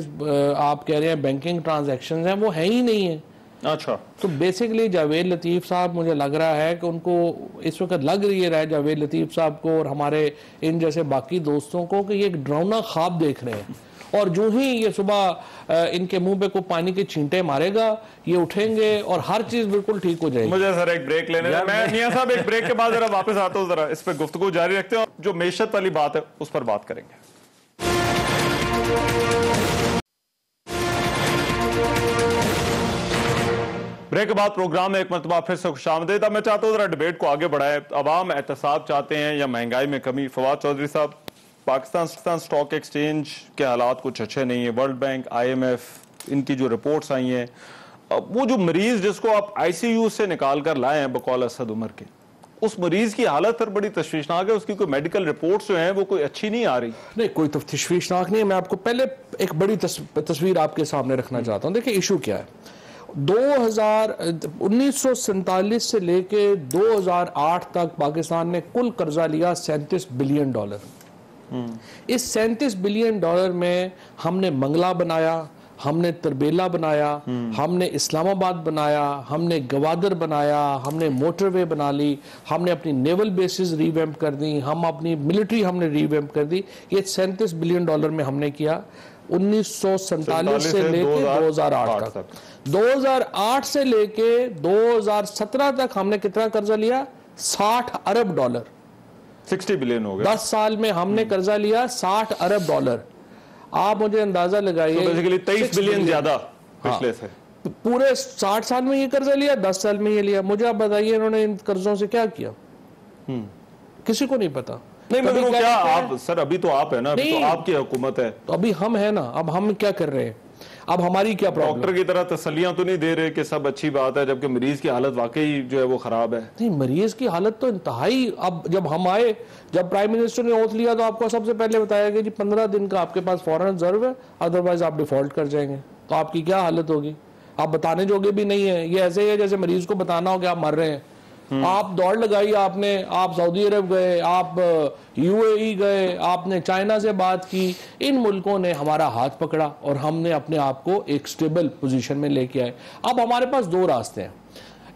आप कह रहे हैं बैंकिंग ट्रांजैक्शंस हैं, वो है ही नहीं है। अच्छा, तो बेसिकली जावेद लतीफ साहब, मुझे लग रहा है कि उनको इस वक्त लग रही है जावेद लतीफ साहब को और हमारे इन जैसे बाकी दोस्तों को कि ये एक डरावना ख्वाब देख रहे हैं, और जो ही ये सुबह इनके मुंह पे को पानी के छींटे मारेगा, ये उठेंगे और हर चीज बिल्कुल ठीक हो जाएगी। मुझे सर एक ब्रेक लेने दे। मैं मियां साहब एक ब्रेक के बाद जरा वापस आता हूं, जरा इस पे गुफ्तगू जारी रखते हैं, जो मेशत वाली बात है उस पर बात करेंगे। ब्रेक के बाद प्रोग्राम में एक मरतबा फिर से खुशामदीद। मैं चाहता हूँ जरा डिबेट को आगे बढ़ाए। अवाम एहतसाब चाहते हैं या महंगाई में कमी? फवाद चौधरी साहब, पाकिस्तान स्टॉक एक्सचेंज के हालात कुछ अच्छे नहीं है। वर्ल्ड बैंक, IMF, इनकी जो रिपोर्ट्स आई हैं, वो जो मरीज जिसको आप ICU से निकाल कर लाए हैं बकौल असद उमर के, उस मरीज की हालत फिर बड़ी तशवीशनाक है। उसकी कोई मेडिकल रिपोर्ट्स जो हैं वो कोई अच्छी नहीं आ रही। नहीं, कोई तो तशवीशनाक नहीं है। मैं आपको पहले एक बड़ी तस्वीर आपके सामने रखना चाहता हूँ। देखिए इशू क्या है। 1947 से लेके 2008 तक पाकिस्तान ने कुल कर्जा लिया $37 बिलियन। इस $37 बिलियन में हमने मंगला बनाया, हमने तरबेला बनाया, हमने इस्लामाबाद बनाया, हमने गवादर बनाया, हमने मोटरवे बना ली, हमने अपनी नेवल बेसिस रीवैम्प कर दी, हम अपनी मिलिट्री हमने रीवैम्प कर दी। ये $37 बिलियन में हमने किया 1947 से लेके 2008 तक। 2008 से लेके 2017 तक हमने कितना कर्जा लिया? $60 अरब। 60 बिलियन हो गया। 10 साल में हमने कर्जा लिया $60 अरब। आप मुझे अंदाजा लगाइए, बेसिकली 23 बिलियन ज्यादा पिछले से। पूरे 60 साल में ये कर्जा लिया, 10 साल में ये लिया। मुझे आप बताइए इन्होंने इन कर्जों से क्या किया? किसी को नहीं पता। नहीं मतलब क्या आप सर, अभी तो आप है ना, अभी तो आपकी हुकूमत है, तो अभी हम है ना, अब हम क्या कर रहे हैं? अब हमारी क्या प्रॉब्लम? डॉक्टर की तरह तसल्लियां तो नहीं दे रहे कि सब अच्छी बात है, जबकि मरीज की हालत वाकई जो है वो खराब है। नहीं, मरीज की हालत तो इंतहाई। अब जब हम आए, जब प्राइम मिनिस्टर ने ओथ लिया तो आपको सबसे पहले बताया गया कि 15 दिन का आपके पास फौरन रिजर्व है, अदरवाइज आप डिफॉल्ट कर जाएंगे। तो आपकी क्या हालत होगी? आप बताने जोगे भी नहीं है। ये ऐसे ही है जैसे मरीज को बताना हो कि आप मर रहे हैं। आप दौड़ लगाई, आपने, आप सऊदी अरब गए, आप यूएई गए, आपने चाइना से बात की, इन मुल्कों ने हमारा हाथ पकड़ा और हमने अपने आप को एक स्टेबल पोजीशन में लेके आए। अब हमारे पास दो रास्ते हैं।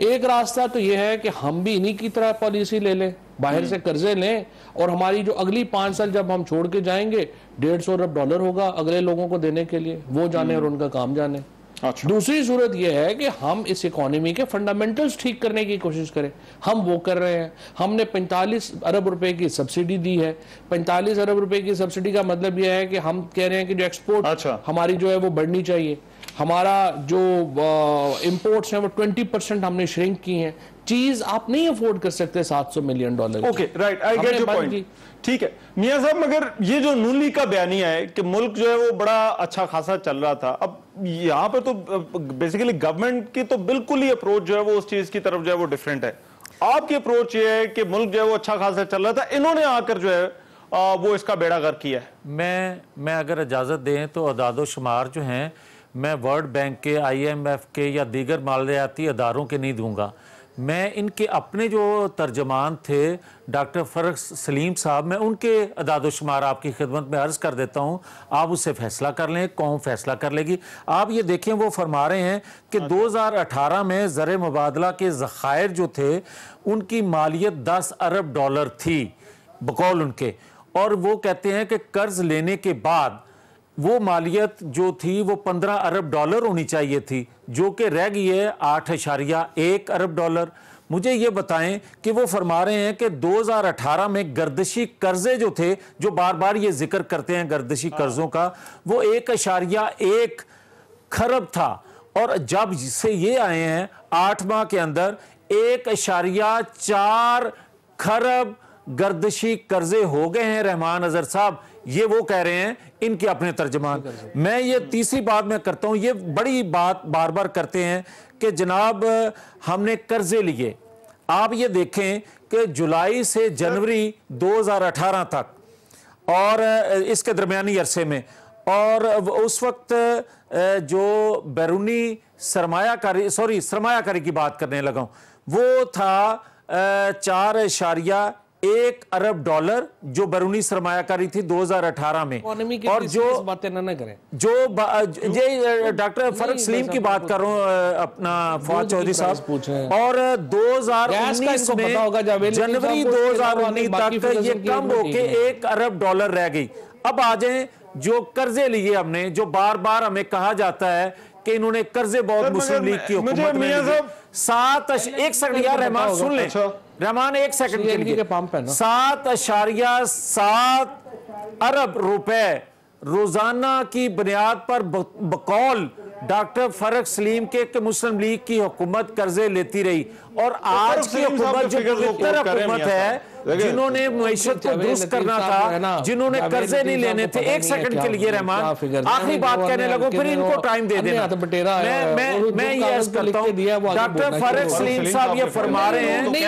एक रास्ता तो यह है कि हम भी इन्हीं की तरह पॉलिसी ले लें, बाहर से कर्जे लें, और हमारी जो अगली 5 साल जब हम छोड़ के जाएंगे $150 अरब होगा अगले लोगों को देने के लिए, वो जाने और उनका काम जाने। अच्छा। दूसरी सूरत यह है कि हम इस इकोनॉमी के फंडामेंटल्स ठीक करने की कोशिश करें। हम वो कर रहे हैं। हमने 45 अरब रुपए की सब्सिडी दी है। 45 अरब रुपए की सब्सिडी का मतलब यह है कि हम कह रहे हैं कि जो एक्सपोर्ट हमारी जो है वो बढ़नी चाहिए। हमारा जो इंपोर्ट्स हैं वो 20% हमने श्रिंक की हैं। चीज आप नहीं अफोर्ड कर सकते $700 million. Okay, right, I get your point. ठीक है मियां साहब, मगर ये जो नून लीग का बयानिया है कि मुल्क जो है वो बड़ा अच्छा खासा चल रहा था, अब यहाँ पे तो बेसिकली गवर्नमेंट की तो बिल्कुल ही अप्रोच जो है वो उस चीज की तरफ जो है वो डिफरेंट है। आपकी अप्रोच ये है कि मुल्क जो है वो अच्छा खासा चल रहा था, इन्होंने आकर जो है वो इसका बेड़ा गर्क किया है। मैं अगर इजाज़त दें तो अदादो शुमार जो हैं मैं वर्ल्ड बैंक के, IMF के या दीगर मालियाती अदारों के नहीं दूंगा। मैं इनके अपने जो तर्जमान थे डॉक्टर फरक सलीम साहब, मैं उनके अदादो शुमार आपकी खिदमत में अर्ज़ कर देता हूँ। आप उससे फैसला कर लें, कौम फैसला कर लेगी। आप ये देखें, वो फरमा रहे हैं कि 2018 में ज़र मुबादला के ज़खायर जो थे उनकी मालियत $10 अरब थी बकौल उनके, और वो कहते हैं कि कर्ज लेने के बाद वो मालियत जो थी वो $15 अरब होनी चाहिए थी, जो कि रह गई है $8.1 अरब। मुझे ये बताएं कि वो फरमा रहे हैं कि 2018 में गर्दिशी कर्जे जो थे, जो बार बार ये जिक्र करते हैं गर्दिशी कर्जों का, वो $1.1 खरब था, और जब से ये आए हैं 8 माह के अंदर $1.4 खरब गर्दिशी कर्जे हो गए हैं। रहमान अजहर साहब ये वो कह रहे हैं, इनके अपने तर्जमान। मैं ये तीसरी बात मैं करता हूं, ये बड़ी बात बार बार करते हैं कि जनाब हमने कर्जे लिए। आप ये देखें कि जुलाई से जनवरी 2018 तक और इसके दरमियानी अरसे में, और उस वक्त जो बैरूनी सरमायाकारी की बात करने लगा हूं, वो था $4.1 अरब जो बैरूनी सरमायाकारी थी 2018 में। और जो बातें ना करें, जो ये डॉक्टर फरक सलीम की बात कर रहा हूँ, अपना फवाद चौधरी साहब, और 2019 में जनवरी 2019 तक ये कम होके $1 अरब रह गई। अब आ जाए जो कर्जे लिए हमने, जो बार बार हमें कहा जाता है कि इन्होंने कर्जे बहुत मुस्लिम लीग की हुकूमत में लिए। 1 सेकंड यार रहमान सुन ले, रहमान 1 सेकंड के लिए, 7.7 अरब रुपए रोजाना की बुनियाद पर बकौल डॉक्टर फरक सलीम के मुस्लिम लीग की हुकूमत कर्जे लेती रही। और आज की हुकूमत जो पवित्र हुकूमत है, जिन्होंने मईशत को दुरुस्त करना था, जिन्होंने कर्जे नहीं लेने थे। 1 सेकंड के लिए रहमान आखिरी बात कहने लगो, फिर इनको टाइम दे देना। मैं ये अर्ज करता हूँ, डॉक्टर फरक सलीम साहब ये फरमा रहे हैं कि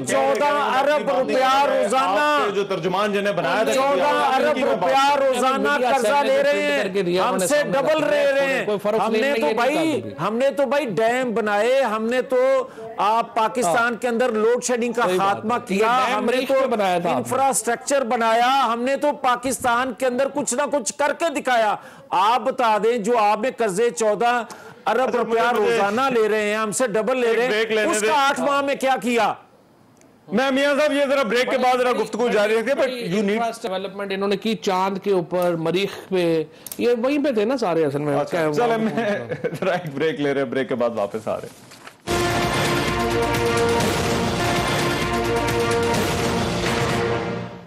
14 अरब रुपया रोजाना, जो तर्जुमान जिन्हें बनाया, 14 अरब रुपया रोजाना कर्जा ले रहे हैं, हमसे डबल ले रहे हैं। हमने तो भाई डैम बनाए, हमने तो आप पाकिस्तान के अंदर लोड शेडिंग का खात्मा किया, हमने तो बनाया था, इंफ्रास्ट्रक्चर बनाया, हमने तो पाकिस्तान के अंदर कुछ ना कुछ करके दिखाया। आप बता दें जो आपने कर्जे 14 अरब रुपया रोजाना ले रहे हैं, हमसे डबल ले रहे हैं, उसका 8 माह में क्या किया? मैं मियां साहब ये जरा ब्रेक के बाद जरा गुफ्तगू जारी रखिए, बट यू नीड डेवलपमेंट इन्होंने की चांद के ऊपर, मरीख पे, ये वहीं पे थे ना सारे असल में। चलो मैं जरा एक ब्रेक ले रहे हैं, ब्रेक के बाद वापस आ रहे हैं।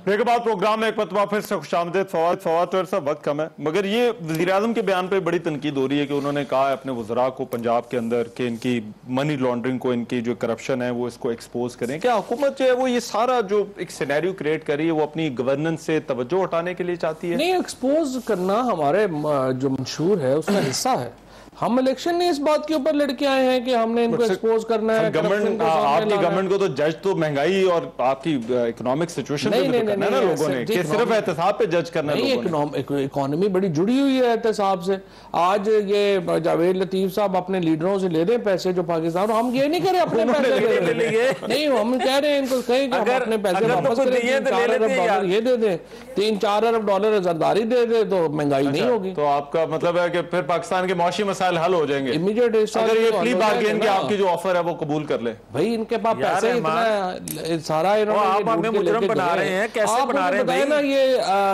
ब्रेक के बाद प्रोग्राम में एक मरतबा फिर से खुशामदीद। फवाद तो साहब वक्त कम है, मगर ये वज़ीर-ए-आज़म के बयान पे बड़ी तनकीद हो रही है कि उन्होंने कहा है अपने वज़रा को पंजाब के अंदर कि इनकी मनी लॉन्ड्रिंग को, इनकी जो करप्शन है वो इसको एक्सपोज करें। क्या हुकूमत जो है वो ये सारा जो एक सिनेरियो क्रिएट कर रही है वो अपनी गवर्नेंस से तवज्जो हटाने के लिए चाहती है? नहीं, एक्सपोज करना हमारे जो मंशूर है उसका हिस्सा है। हम इलेक्शन में इस बात के ऊपर लड़के आए हैं कि हमने इनको एक्सपोज करना है। गवर्नमेंट, आपकी गवर्नमेंट को तो जज तो महंगाई और आपकी इकोनॉमिक सिचुएशन पे भी करना है ना लोगों ने, कि सिर्फ एहतसाब पे जज करना है लोगों ने। इकोनॉमी बड़ी जुड़ी हुई है एहतसाब से। आज ये जावेद लतीफ साहब अपने लीडरों से ले रहे पैसे जो पाकिस्तान, हम ये नहीं करें अपने पैसे नहीं, हम कह रहे हैं इनको कहें कि अपने पैसे वापस करें, 3-4 अरब डॉलर ये दे दें, 3-4 अरब डॉलर जरदारी दे दे तो महंगाई नहीं होगी। तो आपका मतलब है कि फिर पाकिस्तान के मौशी मसाइल हल हो जाएंगे इमीडिएट। अगर ये प्ली बार्गेन की आपकी जो ऑफर है वो कबूल कर ले। भाई इनके पास पैसे इतना सारा आप हमें मुजरिम बना रहे हैं, कैसे बना रहे हैं भाई? ना ये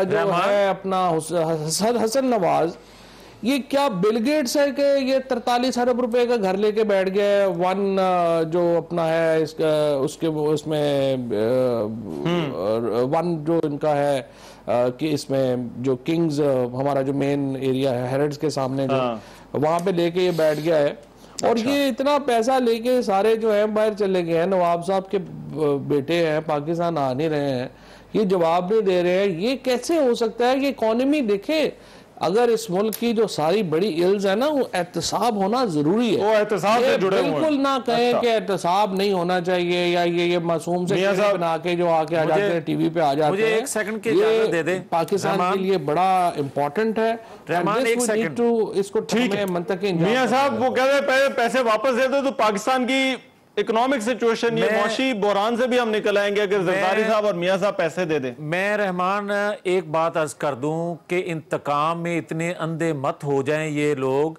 जो है अपना हसन नवाज, ये क्या बिल गेट्स है कि ये 43 अरब रुपए का घर लेके बैठ गया? वन जो अपना है इसका उसके उसमें वन जो इनका है कि इसमें जो किंग्स हमारा जो मेन एरिया है हेरिटेज के सामने जो वहां पे लेके ये बैठ गया है। और ये इतना पैसा लेके सारे जो है बाहर चले गए हैं। नवाब साहब के बेटे हैं, पाकिस्तान आ नहीं रहे हैं, ये जवाब नहीं दे रहे हैं। ये कैसे हो सकता है? ये इकोनॉमी देखे, अगर इस मुल्क की जो सारी बड़ी इल्स है ना, वो एहतसाब होना जरूरी है। वो एहतसाब से जुड़े हुए हैं। बिल्कुल ना कहें कि एहतसाब नहीं होना चाहिए या ये मासूम से बना के जो आके आ जाते हैं टीवी पे आ जाते हैं। मुझे एक सेकंड की इजाजत दे दे। पाकिस्तान के लिए बड़ा इंपॉर्टेंट है। रहमान एक सेकंड इसको ठीक है मंतकी मियां साहब वो कह रहे हैं पैसे वापस दे दो तो पाकिस्तान की इकोनॉमिक सिचुएशन, ये मौशी बहरान से भी हम निकल आएंगे अगर जरदारी साहब और मियां साहब पैसे दे दें। मैं रहमान एक बात अर्ज कर दूं कि इंतकाम में इतने अंधे मत हो जाएं ये लोग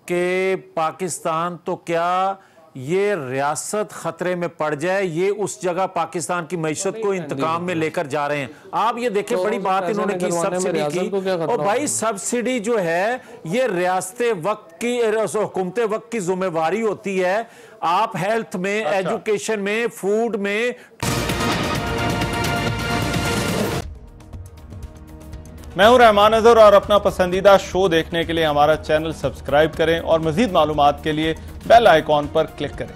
कि पाकिस्तान तो क्या ये रियासत खतरे में पड़ जाए। ये उस जगह पाकिस्तान की मैशत को इंतकाम में लेकर जा रहे हैं। आप ये देखें, बड़ी बात इन्होंने की सब्सिडी की। और भाई सब्सिडी जो है ये रियासत वक्त की, हुकूमत वक्त की जिम्मेवारी होती है। आप हेल्थ में, एजुकेशन में, फूड में। मैं हूं रहमान अजहर और अपना पसंदीदा शो देखने के लिए हमारा चैनल सब्सक्राइब करें और मजीद मालूमात के लिए बेल आइकॉन पर क्लिक करें।